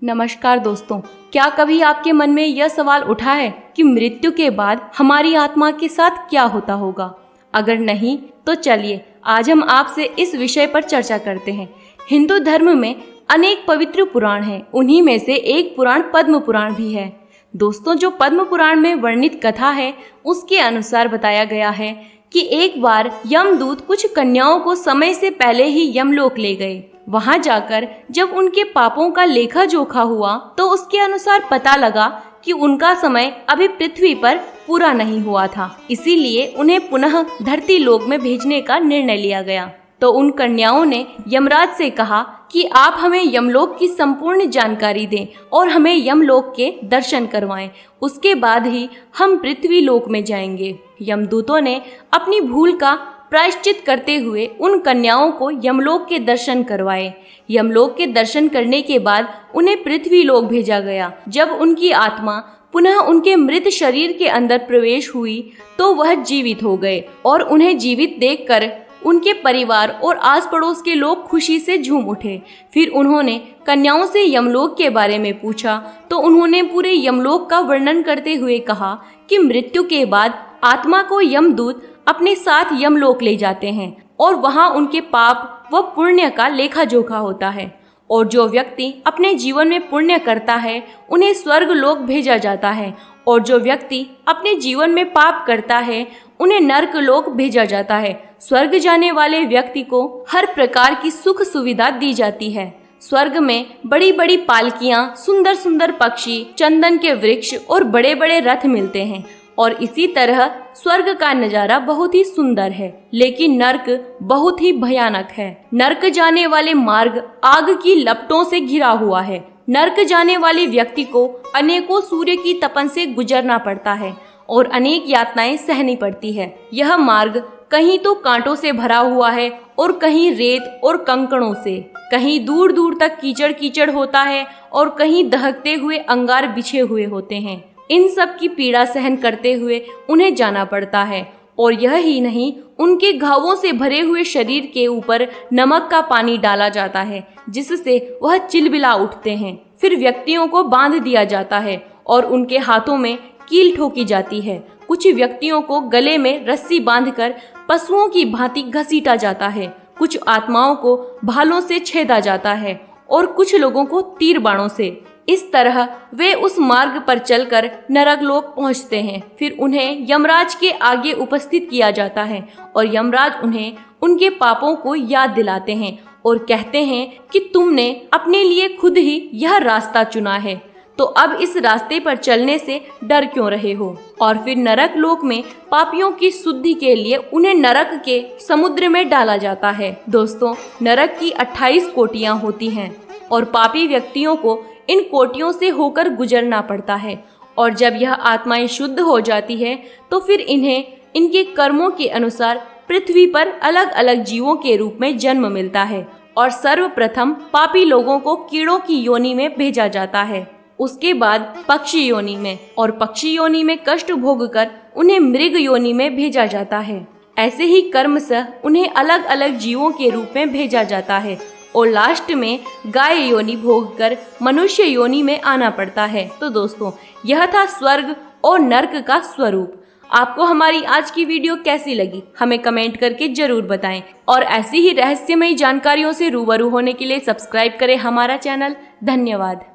नमस्कार दोस्तों, क्या कभी आपके मन में यह सवाल उठा है कि मृत्यु के बाद हमारी आत्मा के साथ क्या होता होगा? अगर नहीं तो चलिए आज हम आपसे इस विषय पर चर्चा करते हैं। हिंदू धर्म में अनेक पवित्र पुराण हैं, उन्हीं में से एक पुराण पद्म पुराण भी है। दोस्तों, जो पद्म पुराण में वर्णित कथा है उसके अनुसार बताया गया है कि एक बार यमदूत कुछ कन्याओं को समय से पहले ही यमलोक ले गए। वहां जाकर जब उनके पापों का लेखा जोखा हुआ तो उसके अनुसार पता लगा कि उनका समय अभी पृथ्वी पर पूरा नहीं हुआ था, इसीलिए उन्हें पुनः धरती लोक में भेजने का निर्णय लिया गया। तो उन कन्याओं ने यमराज से कहा कि आप हमें यमलोक की संपूर्ण जानकारी दें और हमें यमलोक के दर्शन करवाएं, उसके बाद ही हम पृथ्वी लोक में जाएंगे। यमदूतों ने अपनी भूल का प्रायश्चित करते हुए उन कन्याओं को यमलोक के दर्शन करवाए। यमलोक के दर्शन करने के बाद उन्हें पृथ्वी लोक भेजा गया। जब उनकी आत्मा पुनः उनके मृत शरीर के अंदर प्रवेश हुई तो वह जीवित हो गए और उन्हें जीवित देखकर उनके परिवार और आस पड़ोस के लोग खुशी से झूम उठे। फिर उन्होंने कन्याओं से यमलोक के बारे में पूछा तो उन्होंने पूरे यमलोक का वर्णन करते हुए कहा कि मृत्यु के बाद आत्मा को यमदूत अपने साथ यमलोक ले जाते हैं और वहां उनके पाप व पुण्य का लेखा जोखा होता है। और जो व्यक्ति अपने जीवन में पुण्य करता है उन्हें स्वर्ग लोक भेजा जाता है, और जो व्यक्ति अपने जीवन में पाप करता है उन्हें नरक लोक भेजा जाता है। स्वर्ग जाने वाले व्यक्ति को हर प्रकार की सुख सुविधा दी जाती है। स्वर्ग में बड़ी बड़ी पालकियां, सुंदर सुंदर पक्षी, चंदन के वृक्ष और बड़े बड़े रथ मिलते हैं। और इसी तरह स्वर्ग का नजारा बहुत ही सुंदर है, लेकिन नर्क बहुत ही भयानक है। नर्क जाने वाले मार्ग आग की लपटों से घिरा हुआ है। नर्क जाने वाले व्यक्ति को अनेकों सूर्य की तपन से गुजरना पड़ता है और अनेक यातनाएं सहनी पड़ती है। यह मार्ग कहीं तो कांटों से भरा हुआ है और कहीं रेत और कंकड़ों से, कहीं दूर दूर तक कीचड़ कीचड़ होता है और कहीं दहकते हुए अंगार बिछे हुए होते हैं। इन सब की पीड़ा सहन करते हुए उन्हें जाना पड़ता है। और यह ही नहीं, उनके घावों से भरे हुए शरीर के ऊपर नमक का पानी डाला जाता है जिससे वह चिलबिला उठते हैं। फिर व्यक्तियों को बांध दिया जाता है और उनके हाथों में कील ठोकी जाती है। कुछ व्यक्तियों को गले में रस्सी बांधकर पशुओं की भांति घसीटा जाता है। कुछ आत्माओं को भालों से छेदा जाता है और कुछ लोगों को तीर बाणों से। इस तरह वे उस मार्ग पर चलकर नरक लोक पहुंचते हैं। फिर उन्हें यमराज के आगे उपस्थित किया जाता है और यमराज उन्हें उनके पापों को याद दिलाते हैं और कहते हैं कि तुमने अपने लिए खुद ही यह रास्ता चुना है, तो अब इस रास्ते पर चलने से डर क्यों रहे हो। और फिर नरक लोक में पापियों की शुद्धि के लिए उन्हें नरक के समुद्र में डाला जाता है। दोस्तों, नरक की 28 कोटियां होती हैं और पापी व्यक्तियों को इन कोटियों से होकर गुजरना पड़ता है। और जब यह आत्माएं शुद्ध हो जाती है तो फिर इन्हें इनके कर्मों के अनुसार पृथ्वी पर अलग अलग जीवों के रूप में जन्म मिलता है। और सर्वप्रथम पापी लोगों को कीड़ों की योनि में भेजा जाता है, उसके बाद पक्षी योनि में, और पक्षी योनि में कष्ट भोगकर उन्हें मृग योनि में भेजा जाता है। ऐसे ही कर्म से उन्हें अलग अलग जीवों के रूप में भेजा जाता है और लास्ट में गाय योनि भोगकर मनुष्य योनि में आना पड़ता है। तो दोस्तों, यह था स्वर्ग और नर्क का स्वरूप। आपको हमारी आज की वीडियो कैसी लगी हमें कमेंट करके जरूर बताएं और ऐसी ही रहस्यमयी जानकारियों से रूबरू होने के लिए सब्सक्राइब करें हमारा चैनल। धन्यवाद।